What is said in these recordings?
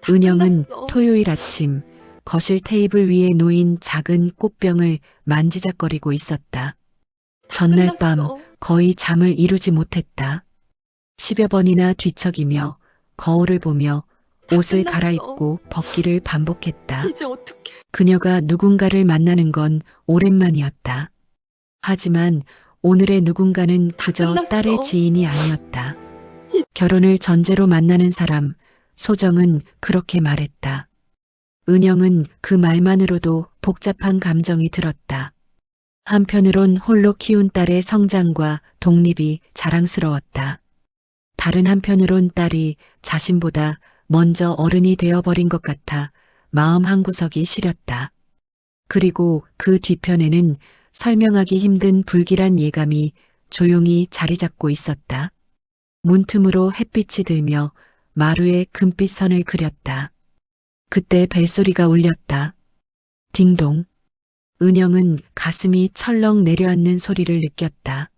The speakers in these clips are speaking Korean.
은영은 끝났어. 토요일 아침 거실 테이블 위에 놓인 작은 꽃병을 만지작거리고 있었다. 다 전날 밤 끝났어. 거의 잠을 이루지 못했다. 10여 번이나 뒤척이며 거울을 보며 다 옷을 끝났어. 갈아입고 벗기를 반복했다. 이제 어떡해. 그녀가 누군가를 만나는 건 오랜만이었다. 하지만 오늘의 누군가는 다 그저 딸의 끝났어. 지인이 아니었다. 이- 결혼을 전제로 만나는 사람, 소정은 그렇게 말했다. 은영은 그 말만으로도 복잡한 감정이 들었다. 한편으론 홀로 키운 딸의 성장과 독립이 자랑스러웠다. 다른 한편으론 딸이 자신보다 먼저 어른이 되어버린 것 같아 마음 한구석이 시렸다. 그리고 그 뒤편에는 설명하기 힘든 불길한 예감이 조용히 자리 잡고 있었다. 문틈으로 햇빛이 들며 마루에 금빛 선을 그렸다. 그때 벨소리가 울렸다. 딩동. 은영은 가슴이 철렁 내려앉는 소리를 느꼈다.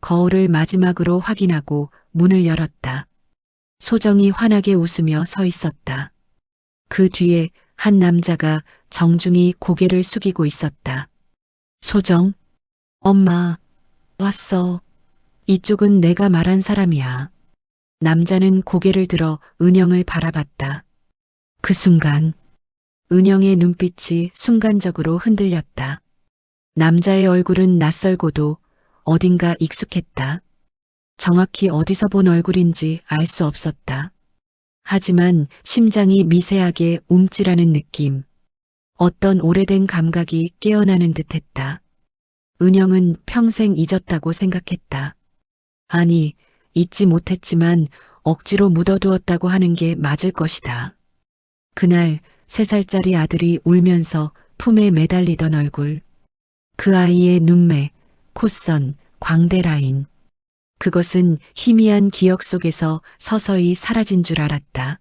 거울을 마지막으로 확인하고 문을 열었다. 소정이 환하게 웃으며 서 있었다. 그 뒤에 한 남자가 정중히 고개를 숙이고 있었다. 소정, 엄마, 왔어. 이쪽은 내가 말한 사람이야. 남자는 고개를 들어 은영을 바라봤다. 그 순간, 은영의 눈빛이 순간적으로 흔들렸다. 남자의 얼굴은 낯설고도 어딘가 익숙했다. 정확히 어디서 본 얼굴인지 알 수 없었다. 하지만 심장이 미세하게 움찔하는 느낌. 어떤 오래된 감각이 깨어나는 듯했다. 은영은 평생 잊었다고 생각했다. 아니, 잊지 못했지만 억지로 묻어두었다고 하는 게 맞을 것이다. 그날 3살짜리 아들이 울면서 품에 매달리던 얼굴. 그 아이의 눈매, 콧선, 광대 라인. 그것은 희미한 기억 속에서 서서히 사라진 줄 알았다.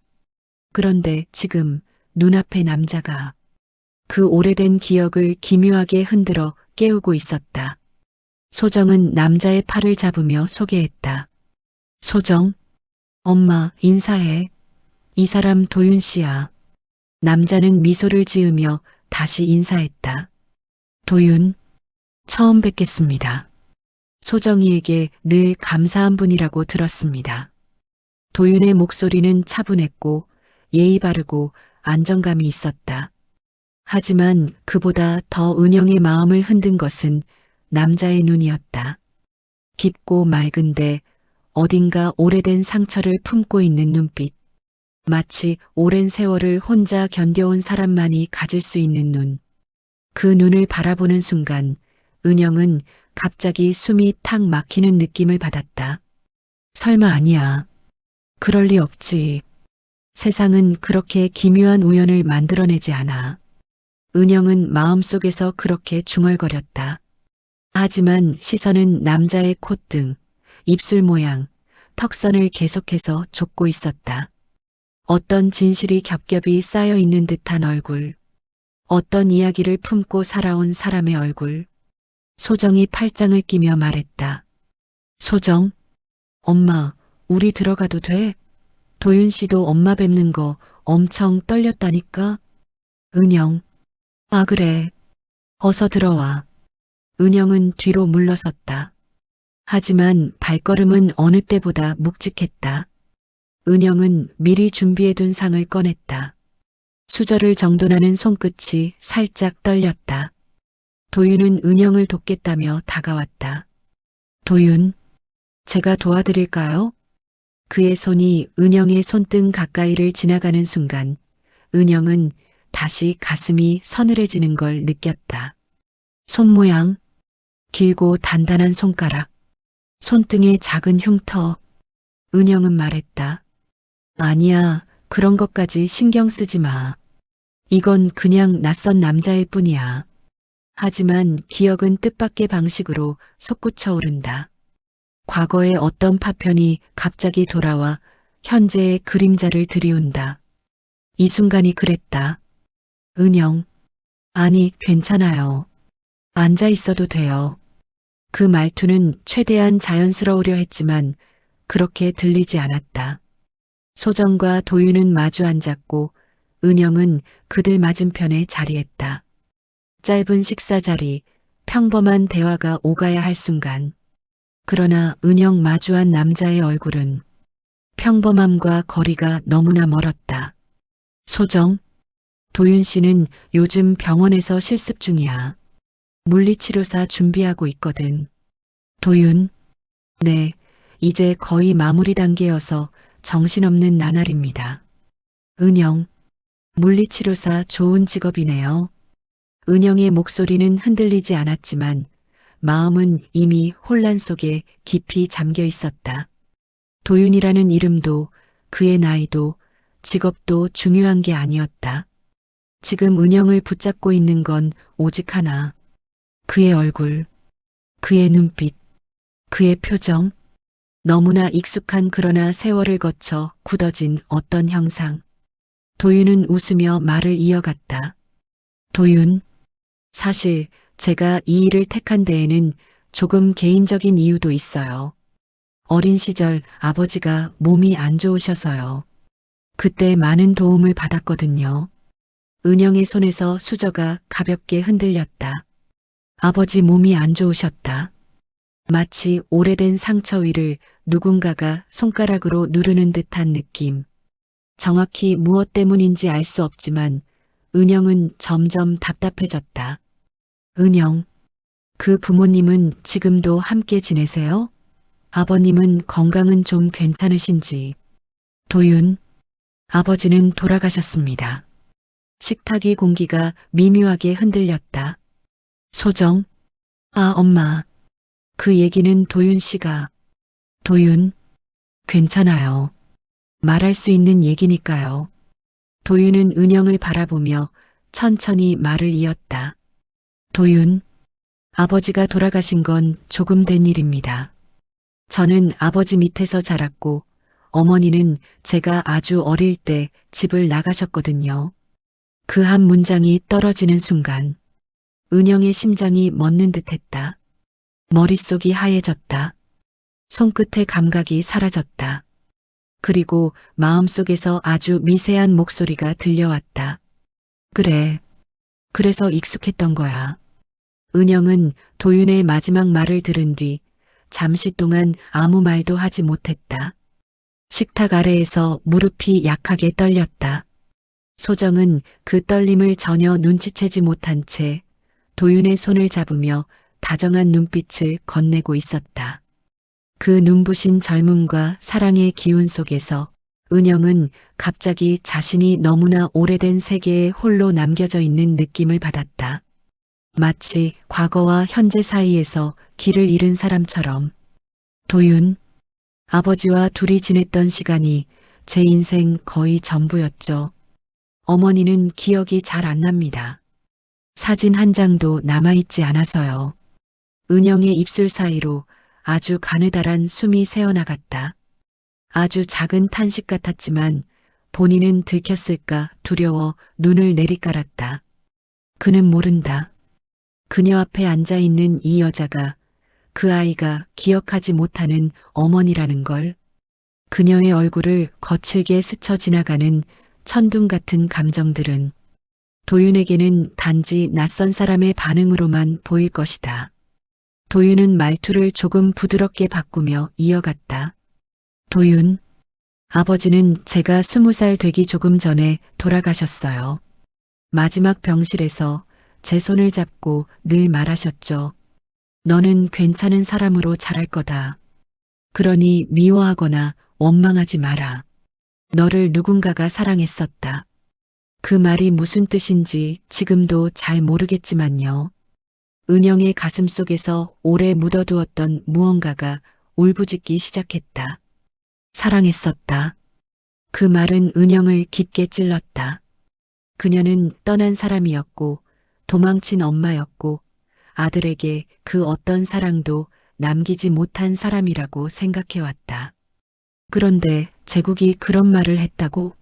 그런데 지금 눈앞의 남자가 그 오래된 기억을 기묘하게 흔들어 깨우고 있었다. 소정은 남자의 팔을 잡으며 소개했다. 소정, 엄마 인사해. 이 사람 도윤 씨야. 남자는 미소를 지으며 다시 인사했다. 도윤, 처음 뵙겠습니다. 소정이에게 늘 감사한 분이라고 들었습니다. 도윤의 목소리는 차분했고 예의 바르고 안정감이 있었다. 하지만 그보다 더 은영의 마음을 흔든 것은 남자의 눈이었다. 깊고 맑은데 어딘가 오래된 상처를 품고 있는 눈빛. 마치 오랜 세월을 혼자 견뎌온 사람만이 가질 수 있는 눈. 그 눈을 바라보는 순간 은영은 갑자기 숨이 탁 막히는 느낌을 받았다. 설마 아니야. 그럴 리 없지. 세상은 그렇게 기묘한 우연을 만들어내지 않아. 은영은 마음속에서 그렇게 중얼거렸다. 하지만 시선은 남자의 콧등, 입술 모양, 턱선을 계속해서 좁고 있었다. 어떤 진실이 겹겹이 쌓여 있는 듯한 얼굴. 어떤 이야기를 품고 살아온 사람의 얼굴. 소정이 팔짱을 끼며 말했다. 소정, 엄마, 우리 들어가도 돼? 도윤 씨도 엄마 뵙는 거 엄청 떨렸다니까? 은영, 아 그래. 어서 들어와. 은영은 뒤로 물러섰다. 하지만 발걸음은 어느 때보다 묵직했다. 은영은 미리 준비해둔 상을 꺼냈다. 수저를 정돈하는 손끝이 살짝 떨렸다. 도윤은 은영을 돕겠다며 다가왔다. 도윤, 제가 도와드릴까요? 그의 손이 은영의 손등 가까이를 지나가는 순간 은영은 다시 가슴이 서늘해지는 걸 느꼈다. 손 모양, 길고 단단한 손가락, 손등에 작은 흉터. 은영은 말했다. 아니야, 그런 것까지 신경 쓰지 마. 이건 그냥 낯선 남자일 뿐이야. 하지만 기억은 뜻밖의 방식으로 솟구쳐 오른다. 과거의 어떤 파편이 갑자기 돌아와 현재의 그림자를 들이운다. 이 순간이 그랬다. 은영, 아니, 괜찮아요. 앉아 있어도 돼요. 그 말투는 최대한 자연스러우려 했지만 그렇게 들리지 않았다. 소정과 도윤은 마주 앉았고 은영은 그들 맞은편에 자리했다. 짧은 식사 자리, 평범한 대화가 오가야 할 순간. 그러나 은영 마주한 남자의 얼굴은 평범함과 거리가 너무나 멀었다. 소정, 도윤 씨는 요즘 병원에서 실습 중이야. 물리치료사 준비하고 있거든. 도윤, 네, 이제 거의 마무리 단계여서 정신없는 나날입니다. 은영, 물리치료사 좋은 직업이네요. 은영의 목소리는 흔들리지 않았지만 마음은 이미 혼란 속에 깊이 잠겨 있었다. 도윤이라는 이름도 그의 나이도 직업도 중요한 게 아니었다. 지금 은영을 붙잡고 있는 건 오직 하나. 그의 얼굴, 그의 눈빛, 그의 표정. 너무나 익숙한 그러나 세월을 거쳐 굳어진 어떤 형상. 도윤은 웃으며 말을 이어갔다. 도윤, 사실 제가 이 일을 택한 데에는 조금 개인적인 이유도 있어요. 어린 시절 아버지가 몸이 안 좋으셔서요. 그때 많은 도움을 받았거든요. 은영의 손에서 수저가 가볍게 흔들렸다. 아버지 몸이 안 좋으셨다. 마치 오래된 상처 위를 누군가가 손가락으로 누르는 듯한 느낌. 정확히 무엇 때문인지 알 수 없지만 은영은 점점 답답해졌다. 은영, 그 부모님은 지금도 함께 지내세요? 아버님은 건강은 좀 괜찮으신지? 도윤, 아버지는 돌아가셨습니다. 식탁의 공기가 미묘하게 흔들렸다. 소정, 아, 엄마. 그 얘기는 도윤 씨가. 도윤, 괜찮아요. 말할 수 있는 얘기니까요. 도윤은 은영을 바라보며 천천히 말을 이었다. 도윤, 아버지가 돌아가신 건 조금 된 일입니다. 저는 아버지 밑에서 자랐고 어머니는 제가 아주 어릴 때 집을 나가셨거든요. 그 한 문장이 떨어지는 순간 은영의 심장이 멎는 듯했다. 머릿속이 하얘졌다. 손끝의 감각이 사라졌다. 그리고 마음속에서 아주 미세한 목소리가 들려왔다. 그래. 그래서 익숙했던 거야. 은영은 도윤의 마지막 말을 들은 뒤 잠시 동안 아무 말도 하지 못했다. 식탁 아래에서 무릎이 약하게 떨렸다. 소정은 그 떨림을 전혀 눈치채지 못한 채 도윤의 손을 잡으며 다정한 눈빛을 건네고 있었다. 그 눈부신 젊음과 사랑의 기운 속에서 은영은 갑자기 자신이 너무나 오래된 세계에 홀로 남겨져 있는 느낌을 받았다. 마치 과거와 현재 사이에서 길을 잃은 사람처럼. 도윤, 아버지와 둘이 지냈던 시간이 제 인생 거의 전부였죠. 어머니는 기억이 잘 안 납니다. 사진 한 장도 남아있지 않아서요. 은영의 입술 사이로 아주 가느다란 숨이 새어나갔다. 아주 작은 탄식 같았지만 본인은 들켰을까 두려워 눈을 내리깔았다. 그는 모른다. 그녀 앞에 앉아있는 이 여자가 그 아이가 기억하지 못하는 어머니라는 걸. 그녀의 얼굴을 거칠게 스쳐 지나가는 천둥 같은 감정들은 도윤에게는 단지 낯선 사람의 반응으로만 보일 것이다. 도윤은 말투를 조금 부드럽게 바꾸며 이어갔다. 도윤, 아버지는 제가 20살 되기 조금 전에 돌아가셨어요. 마지막 병실에서 제 손을 잡고 늘 말하셨죠. 너는 괜찮은 사람으로 자랄 거다. 그러니 미워하거나 원망하지 마라. 너를 누군가가 사랑했었다. 그 말이 무슨 뜻인지 지금도 잘 모르겠지만요. 은영의 가슴 속에서 오래 묻어두었던 무언가가 울부짖기 시작했다. 사랑했었다. 그 말은 은영을 깊게 찔렀다. 그녀는 떠난 사람이었고 도망친 엄마였고 아들에게 그 어떤 사랑도 남기지 못한 사람이라고 생각해왔다. 그런데 제국이 그런 말을 했다고?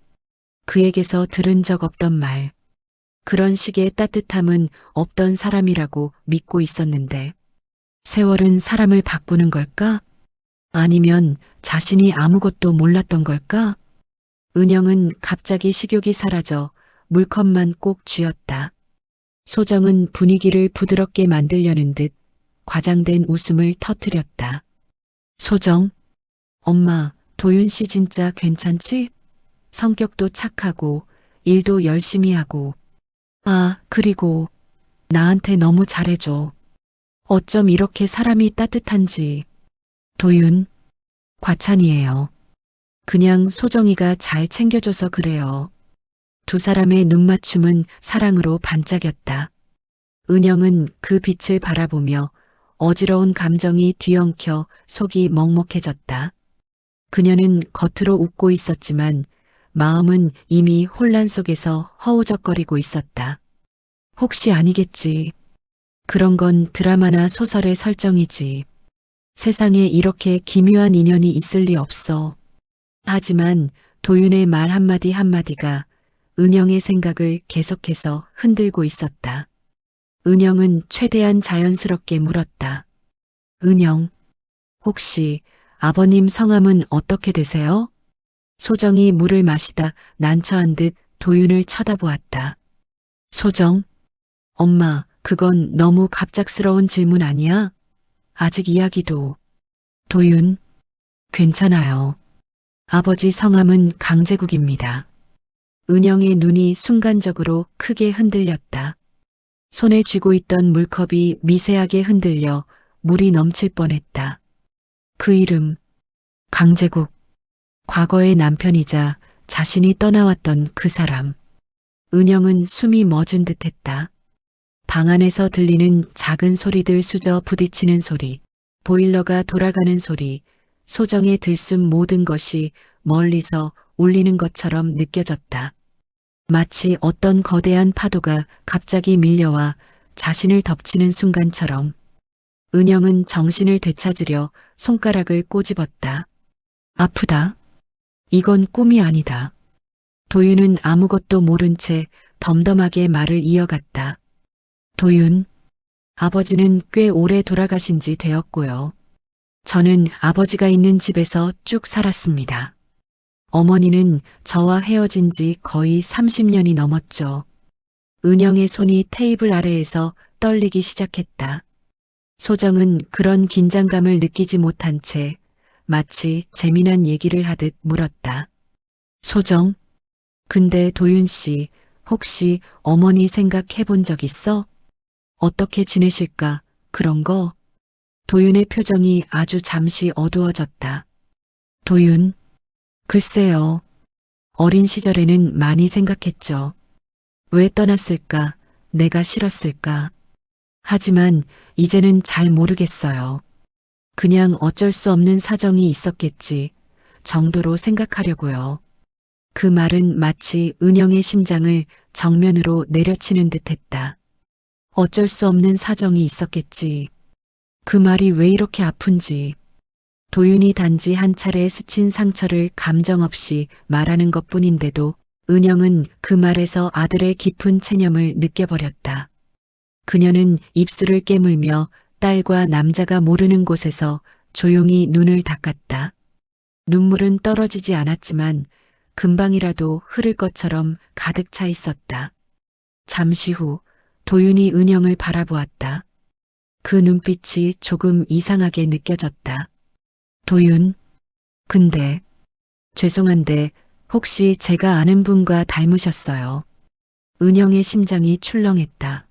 그에게서 들은 적 없던 말. 그런 식의 따뜻함은 없던 사람이라고 믿고 있었는데 세월은 사람을 바꾸는 걸까? 아니면 자신이 아무것도 몰랐던 걸까? 은영은 갑자기 식욕이 사라져 물컵만 꼭 쥐었다. 소정은 분위기를 부드럽게 만들려는 듯 과장된 웃음을 터뜨렸다. 소정, 엄마, 도윤 씨 진짜 괜찮지? 성격도 착하고 일도 열심히 하고. 아, 그리고 나한테 너무 잘해줘. 어쩜 이렇게 사람이 따뜻한지. 도윤, 과찬이에요. 그냥 소정이가 잘 챙겨줘서 그래요. 두 사람의 눈맞춤은 사랑으로 반짝였다. 은영은 그 빛을 바라보며 어지러운 감정이 뒤엉켜 속이 먹먹해졌다. 그녀는 겉으로 웃고 있었지만 마음은 이미 혼란 속에서 허우적거리고 있었다. 혹시 아니겠지. 그런 건 드라마나 소설의 설정이지. 세상에 이렇게 기묘한 인연이 있을 리 없어. 하지만 도윤의 말 한마디 한마디가 은영의 생각을 계속해서 흔들고 있었다. 은영은 최대한 자연스럽게 물었다. 은영, 혹시 아버님 성함은 어떻게 되세요? 소정이 물을 마시다 난처한 듯 도윤을 쳐다보았다. 소정, 엄마, 그건 너무 갑작스러운 질문 아니야? 아직 이야기도. 도윤, 괜찮아요. 아버지 성함은 강제국입니다. 은영의 눈이 순간적으로 크게 흔들렸다. 손에 쥐고 있던 물컵이 미세하게 흔들려 물이 넘칠 뻔했다. 그 이름, 강제국. 과거의 남편이자 자신이 떠나왔던 그 사람. 은영은 숨이 멎은 듯했다. 방 안에서 들리는 작은 소리들 수저 부딪히는 소리, 보일러가 돌아가는 소리, 소정의 들숨 모든 것이 멀리서 울리는 것처럼 느껴졌다. 마치 어떤 거대한 파도가 갑자기 밀려와 자신을 덮치는 순간처럼. 은영은 정신을 되찾으려 손가락을 꼬집었다. 아프다. 이건 꿈이 아니다. 도윤은 아무것도 모른 채 덤덤하게 말을 이어갔다. 도윤, 아버지는 꽤 오래 돌아가신 지 되었고요. 저는 아버지가 있는 집에서 쭉 살았습니다. 어머니는 저와 헤어진 지 거의 30년이 넘었죠. 은영의 손이 테이블 아래에서 떨리기 시작했다. 소정은 그런 긴장감을 느끼지 못한 채 마치 재미난 얘기를 하듯 물었다. 소정, 근데 도윤 씨, 혹시 어머니 생각해 본 적 있어? 어떻게 지내실까, 그런 거? 도윤의 표정이 아주 잠시 어두워졌다. 도윤, 글쎄요. 어린 시절에는 많이 생각했죠. 왜 떠났을까? 내가 싫었을까? 하지만 이제는 잘 모르겠어요. 그냥 어쩔 수 없는 사정이 있었겠지 정도로 생각하려고요. 그 말은 마치 은영의 심장을 정면으로 내려치는 듯했다. 어쩔 수 없는 사정이 있었겠지. 그 말이 왜 이렇게 아픈지. 도윤이 단지 한 차례 스친 상처를 감정 없이 말하는 것뿐인데도 은영은 그 말에서 아들의 깊은 체념을 느껴버렸다. 그녀는 입술을 깨물며 딸과 남자가 모르는 곳에서 조용히 눈을 닦았다. 눈물은 떨어지지 않았지만 금방이라도 흐를 것처럼 가득 차 있었다. 잠시 후 도윤이 은영을 바라보았다. 그 눈빛이 조금 이상하게 느껴졌다. 도윤, 근데 죄송한데 혹시 제가 아는 분과 닮으셨어요? 은영의 심장이 출렁했다.